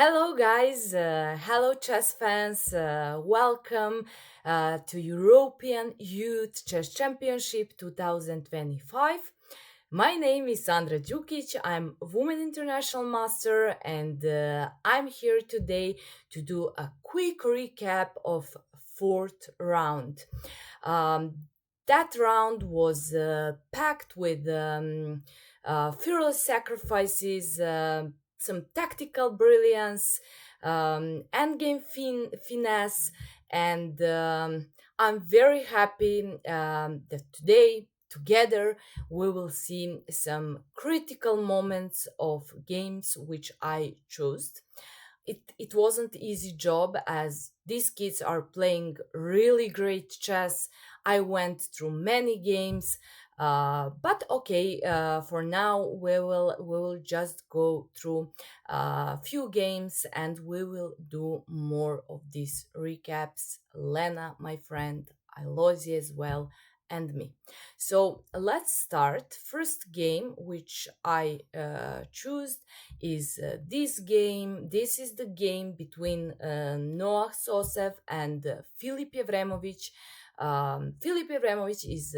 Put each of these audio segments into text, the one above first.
Hello, guys. Hello, chess fans. Welcome to European Youth Chess Championship 2025. My name is Sandra Djukic. I'm Women International Master, and I'm here today to do a quick recap of fourth round. Um, that round was packed with fearless sacrifices, some tactical brilliance, endgame finesse, and I'm very happy that today, together, we will see some critical moments of games which I chose. It wasn't easy job as these kids are playing really great chess. I went through many games, but okay. For now, we will just go through a few games and we will do more of these recaps. Lena, my friend, I love you as well, and me. So let's start. First game which I choose is this game. This is the game between Noah Sosev and Filip Jevremovic. Filip Jevremovic is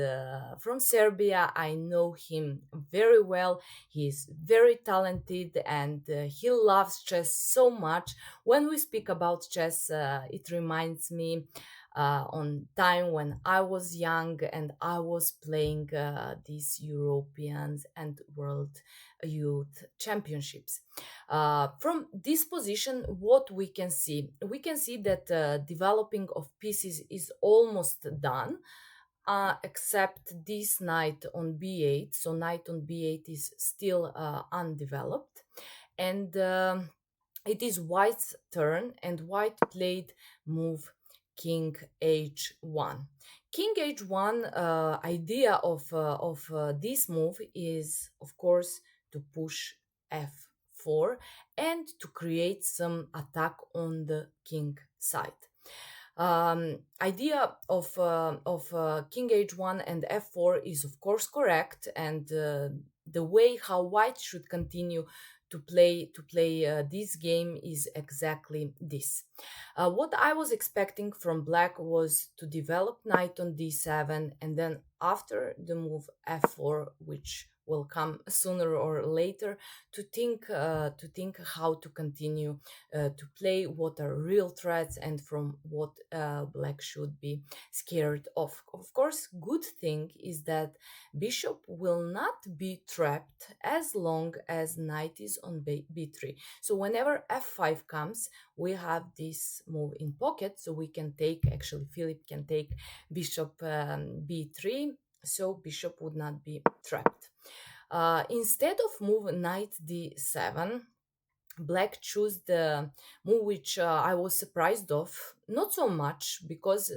from Serbia. I know him very well. He is very talented and he loves chess so much. When we speak about chess, it reminds me on time when I was young and I was playing these Europeans and World Youth Championships. From this position, what we can see that developing of pieces is almost done. Except this knight on b8, so knight on b8 is still undeveloped, and it is white's turn, and white played move king h1. King h1 idea of this move is, of course, to push f4 and to create some attack on the king side. Idea of king h1 and f4 is of course correct, and the way how white should continue to play this game is exactly this. What I was expecting from black was to develop knight on d7, and then after the move f4, which will come sooner or later, to think how to continue to play, what are real threats, and from what black should be scared of. Of course, good thing is that bishop will not be trapped as long as knight is on b3. So whenever f5 comes, we have this move in pocket, so we can take, actually Philip can take bishop b3, so bishop would not be trapped. Instead of move knight d7, black chose the move which I was surprised of, not so much because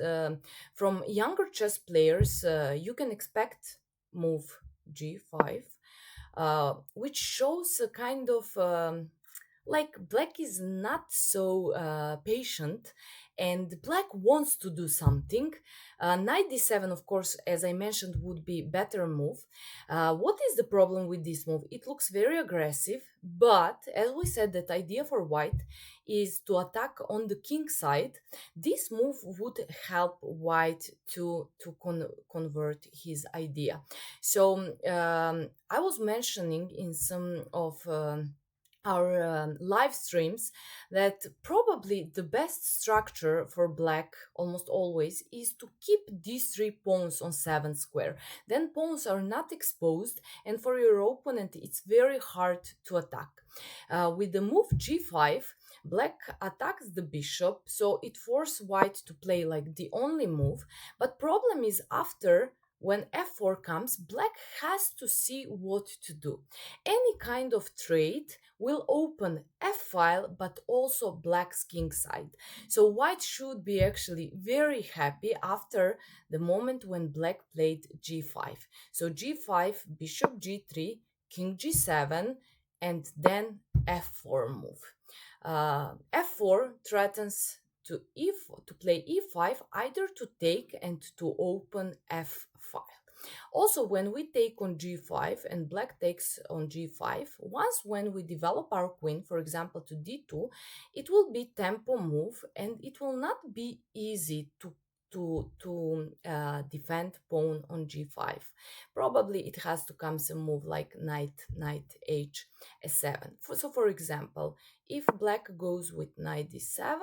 from younger chess players you can expect move g5, which shows a kind of like black is not so patient and black wants to do something. Knight d7, of course, as I mentioned, would be better move. What is the problem with this move? It looks very aggressive, but as we said, that idea for white is to attack on the king side. This move would help white to convert his idea. So I was mentioning in some of our live streams that probably the best structure for black almost always is to keep these three pawns on 7 square. Then pawns are not exposed, and for your opponent it's very hard to attack. With the move g5, black attacks the bishop, so it forces white to play like the only move. But problem is, after, when f4 comes, black has to see what to do. Any kind of trade will open f-file, but also black's king side. So white should be actually very happy after the moment when black played g5. So g5, bishop g3, king g7, and then f4 move. F4 threatens to play e5, either to take and to open f file. Also, when we take on g5 and black takes on g5, once when we develop our queen, for example, to d2, it will be tempo move and it will not be easy to defend pawn on g5. Probably it has to come some move like knight h7. So for example, if black goes with knight d7,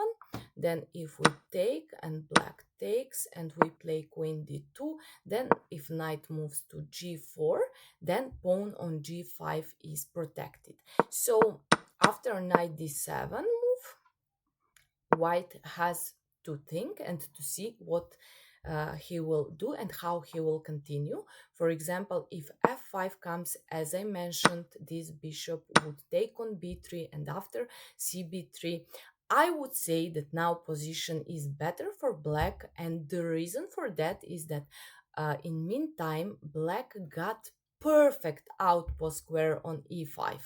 then if we take and black takes and we play queen d2, then if knight moves to g4, then pawn on g5 is protected. So after knight d7 move, white has to think and to see what he will do and how he will continue. For example, if f5 comes, as I mentioned, this bishop would take on b3, and after cb3, I would say that now position is better for black, and the reason for that is that in meantime black got perfect outpost square on e5.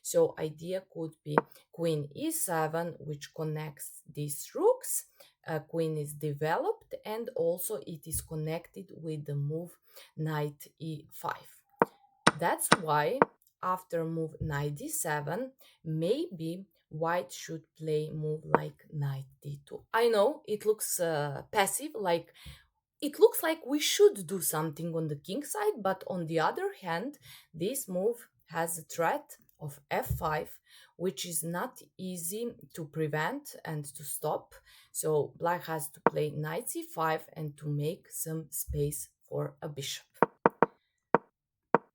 So idea could be queen e7, which connects these rooks. Queen is developed, and also it is connected with the move knight e5. That's why after move knight d7, maybe white should play move like knight d2. I know it looks passive, like it looks like we should do something on the king side, but on the other hand, this move has a threat of f5, which is not easy to prevent and to stop. So black has to play knight c5 and to make some space for a bishop.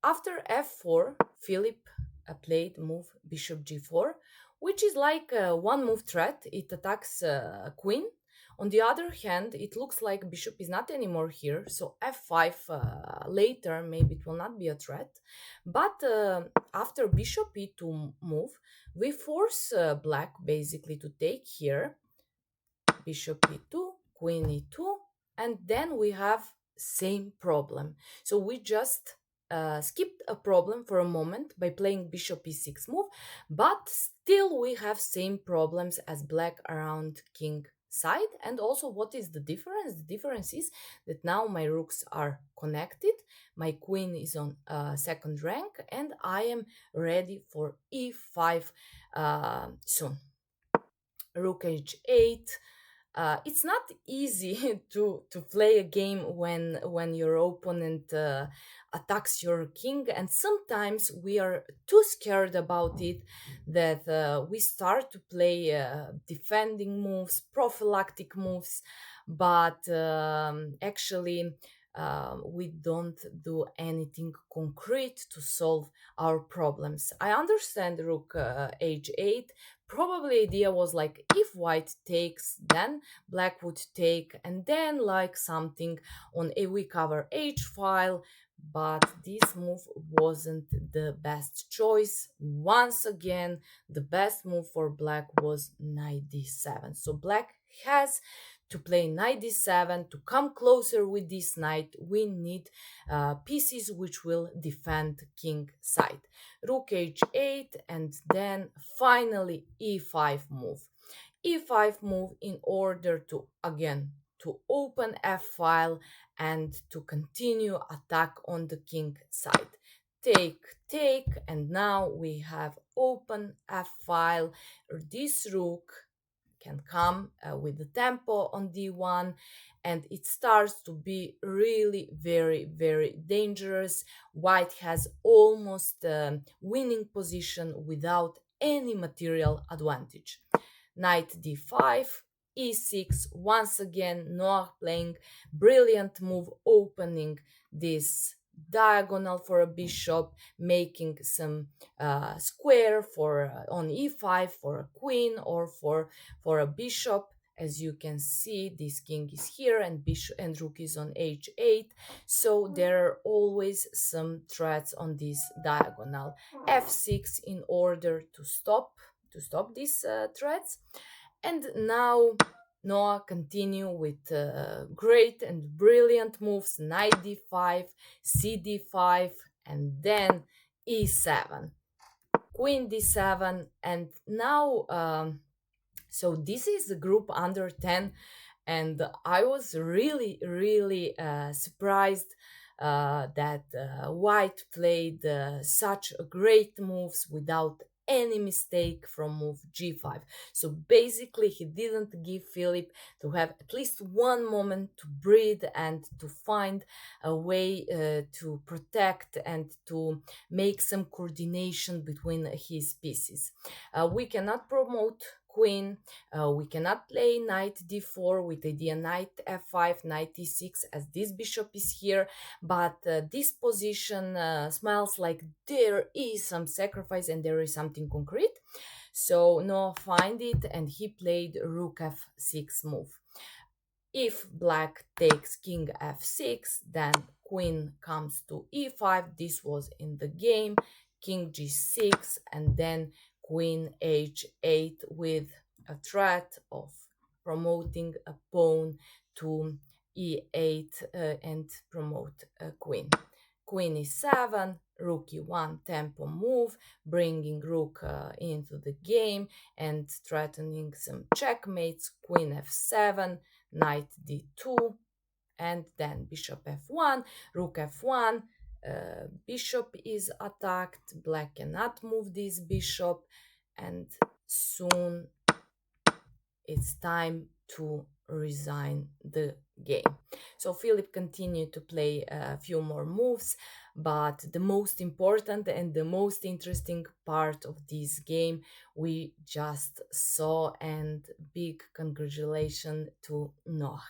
After f4, Philip played move bishop g4, which is like a one move threat. It attacks queen. On the other hand, it looks like bishop is not anymore here, so f5 later, maybe it will not be a threat. But after bishop e2 move, we force black basically to take here, bishop e2, queen e2, and then we have same problem. So we just skipped a problem for a moment by playing bishop e6 move, but still we have same problems as black around king side. And also, what is the difference? The difference is that now my rooks are connected, my queen is on second rank, and I am ready for e5 soon. Rook h8. It's not easy to play a game when your opponent attacks your king, and sometimes we are too scared about it that we start to play defending moves, prophylactic moves, but actually we don't do anything concrete to solve our problems. I understand rook h8. Probably idea was like if white takes, then black would take, and then like something on a we cover h file, but this move wasn't the best choice. Once again, the best move for black was knight d7. So black has to play knight d7 to come closer with this knight. We need pieces which will defend king side. Rook h8, and then finally e5 move. E5 move in order to again to open f file and to continue attack on the king side. Take, and now we have open f file. This rook can come with the tempo on d1, and it starts to be really very dangerous. White has almost winning position without any material advantage. Knight d5, e6. Once again, Noah playing brilliant move, opening this diagonal for a bishop, making some square for on e5 for a queen or for a bishop. As you can see, this king is here and bishop and rook is on h8, so there are always some threats on this diagonal. f6 in order to stop these threats. And now Noah continue with great and brilliant moves: knight d5, cd5, and then e7, queen d7. And now so this is the group under 10, and I was really surprised that white played such great moves without any mistake from move g5. So basically, he didn't give Philip to have at least one moment to breathe and to find a way to protect and to make some coordination between his pieces. We cannot promote queen. We cannot play knight d4 with idea knight f5, knight e6, as this bishop is here. But this position smells like there is some sacrifice and there is something concrete. So Noah find it and he played rook f6 move. If black takes king f6, then queen comes to e5. This was in the game. King g6 and then queen h8 with a threat of promoting a pawn to e8 and promote a queen. Queen e7, rook e1 tempo move, bringing rook into the game and threatening some checkmates. Queen f7, knight d2, and then bishop f1, rook f1. Bishop is attacked. Black cannot move this bishop, and soon it's time to resign the game. So Philip continued to play a few more moves, but the most important and the most interesting part of this game we just saw, and big congratulations to Noah.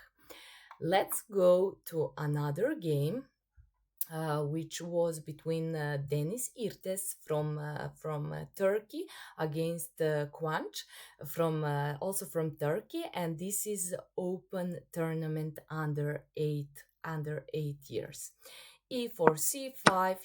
Let's go to another game, which was between Deniz Irtes from Turkey against Kwanch from also from Turkey, and this is open tournament under 8 years. E4 c5,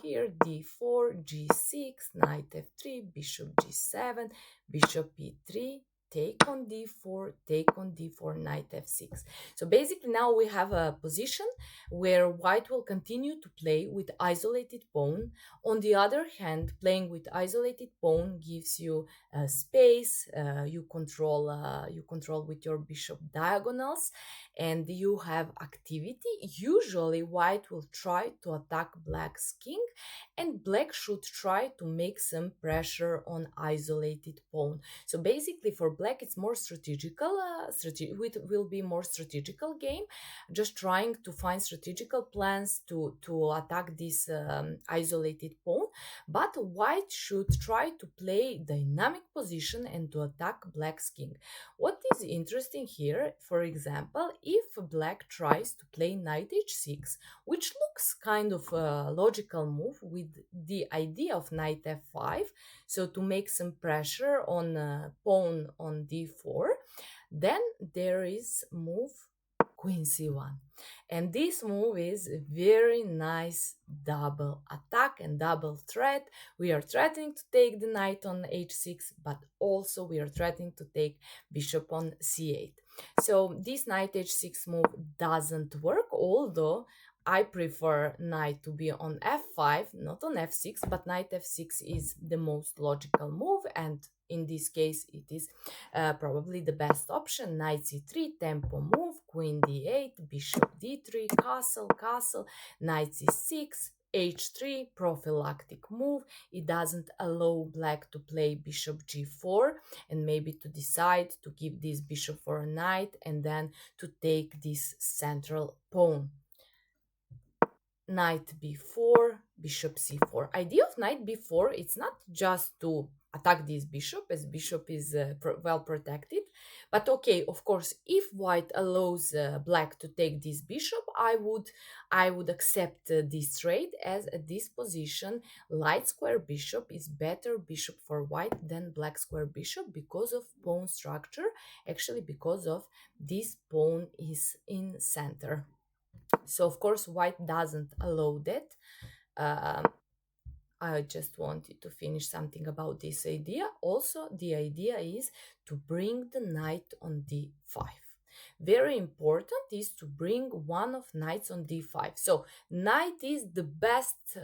here d4 g6, knight f3, bishop g7, bishop e3, take on d4, take on d4, knight f6. So basically now we have a position where white will continue to play with isolated pawn. On the other hand, playing with isolated pawn gives you space. You control with your bishop diagonals, and you have activity. Usually, white will try to attack black's king, and black should try to make some pressure on isolated pawn. So basically, for black, it's more strategical. It will be more strategical game, just trying to find strategical plans to attack this isolated pawn. But white should try to play dynamic position and to attack black's king. What is interesting here, for example, if black tries to play knight h6, which looks kind of a logical move with the idea of knight f5, so to make some pressure on pawn on d4, then there is move queen c1. And this move is very nice double attack and double threat. We are threatening to take the knight on h6, but also we are threatening to take bishop on c8. So this knight h6 move doesn't work, although I prefer knight to be on f5, not on f6, but knight f6 is the most logical move, and in this case it is probably the best option. Knight c3, tempo move, queen d8, bishop d3, castle, knight c6, h3, prophylactic move. It doesn't allow black to play bishop g4 and maybe to decide to give this bishop for a knight and then to take this central pawn. Knight b4, bishop c4. Idea of knight b4, it's not just to attack this bishop, as bishop is well protected, but okay, of course, if white allows black to take this bishop, I would accept this trade, as at this position light square bishop is better bishop for white than black square bishop because of pawn structure, actually because of this pawn is in center. So of course white doesn't allow that. I just wanted to finish something about this idea. Also, the idea is to bring the knight on d5. Very important is to bring one of knights on d5. So knight is the best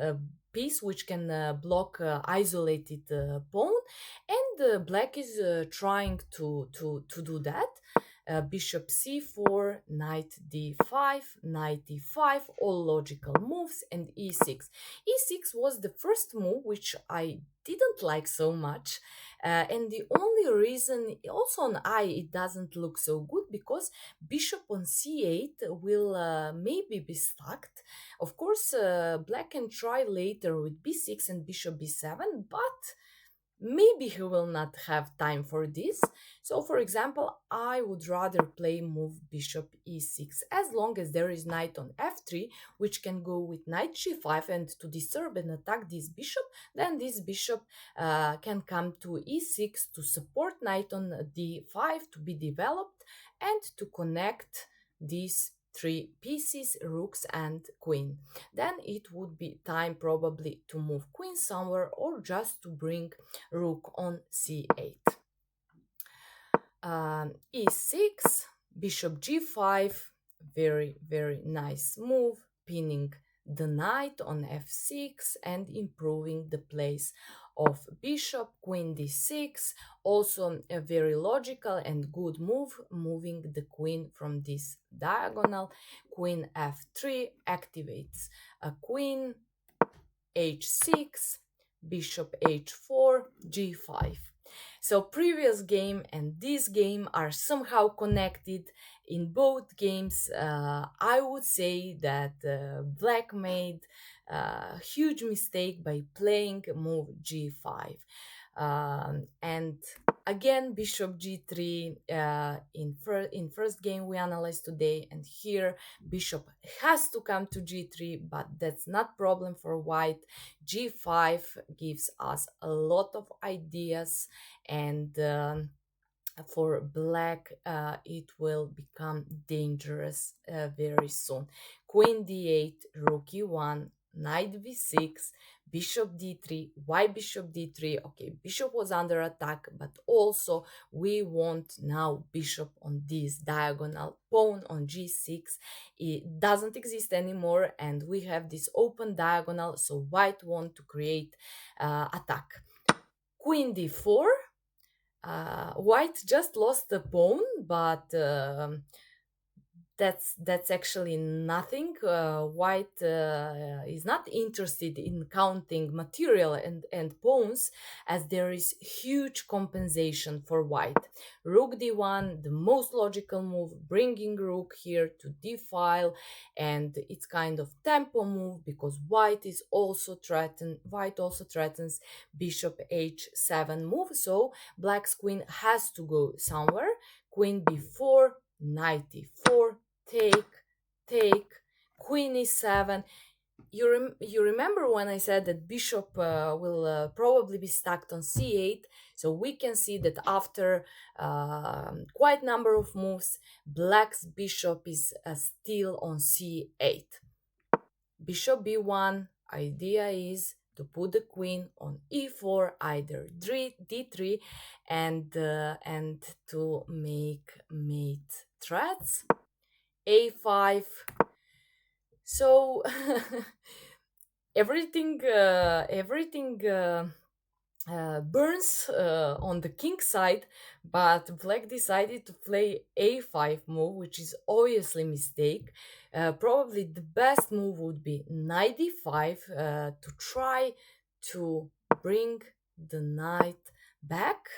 piece which can block isolated pawn, and black is trying to do that. bishop c4, knight d5, knight e5, all logical moves, and e6. E6 was the first move which I didn't like so much, and the only reason also on I it doesn't look so good because bishop on c8 will maybe be stuck. Of course, black can try later with b6 and bishop b7, but maybe he will not have time for this. So for example, I would rather play move bishop e6 as long as there is knight on f3, which can go with knight g5, and to disturb and attack this bishop, then this bishop can come to e6 to support knight on d5 to be developed and to connect these three pieces, rooks and queen. Then it would be time probably to move queen somewhere or just to bring rook on c8. E6, bishop g5, very nice move, pinning the knight on f6 and improving the place of bishop. Queen d6, also a very logical and good move, moving the queen from this diagonal. Queen f3 activates a queen, h6, bishop h4, g5. So previous game and this game are somehow connected. In both games, I would say that black made a huge mistake by playing move g5. And again, bishop g3 in first game we analyzed today, and here bishop has to come to g3, but that's not problem for white. G5 gives us a lot of ideas, and for black it will become dangerous very soon. Queen d8, rook e1, knight b6, bishop d3. Why bishop d3? Okay, bishop was under attack, but also we want now bishop on this diagonal. Pawn on g6, it doesn't exist anymore, and we have this open diagonal, so white want to create attack. Queen d4, white just lost the pawn, but that's actually nothing. White is not interested in counting material and pawns, as there is huge compensation for white. Rook d1, the most logical move, bringing rook here to d file, and it's kind of tempo move because white also threatens bishop h7 move, so black's queen has to go somewhere. Queen b4, knight e4, take, queen e7. You remember when I said that bishop will probably be stacked on c8, so we can see that after quite number of moves, black's bishop is still on c8. Bishop b1, idea is to put the queen on e4, either d3, and to make mate threats. a5. So everything burns on the king side, but black decided to play a5 move, which is obviously mistake. Probably the best move would be knight d5 to try to bring the knight back,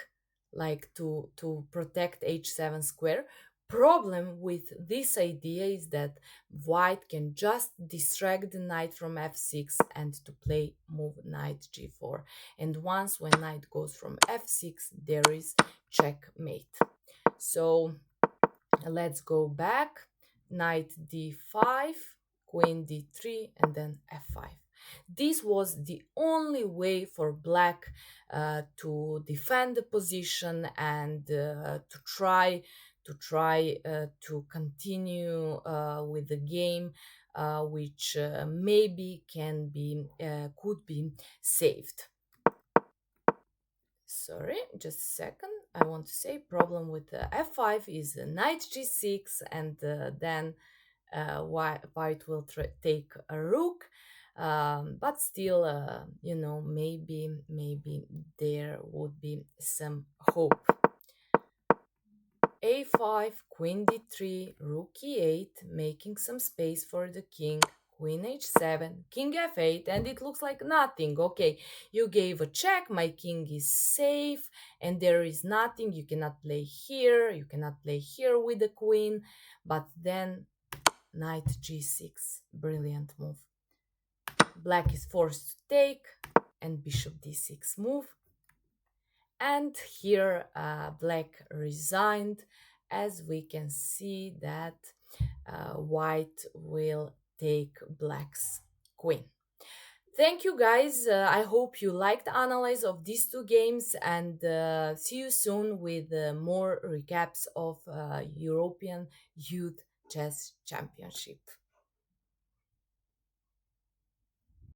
like to protect h7 square. Problem with this idea is that white can just distract the knight from f6 and to play move knight g4, and once when knight goes from f6 there is checkmate. So let's go back. Knight d5, queen d3, and then f5. This was the only way for black to defend the position and to try to continue with the game, which maybe could be saved. Sorry, just a second. I want to say problem with f5 is knight g6, and then white will take a rook. But still, maybe there would be some hope. a5, queen d3, rook e8, making some space for the king, queen h7, king f8, and it looks like nothing. Okay, you gave a check, my king is safe, and there is nothing. You cannot play here, you cannot play here with the queen, but then knight g6, brilliant move. Black is forced to take, and bishop d6 move. And here black resigned, as we can see that white will take black's queen. Thank you guys. I hope you liked the analysis of these two games, and see you soon with more recaps of European Youth Chess Championship.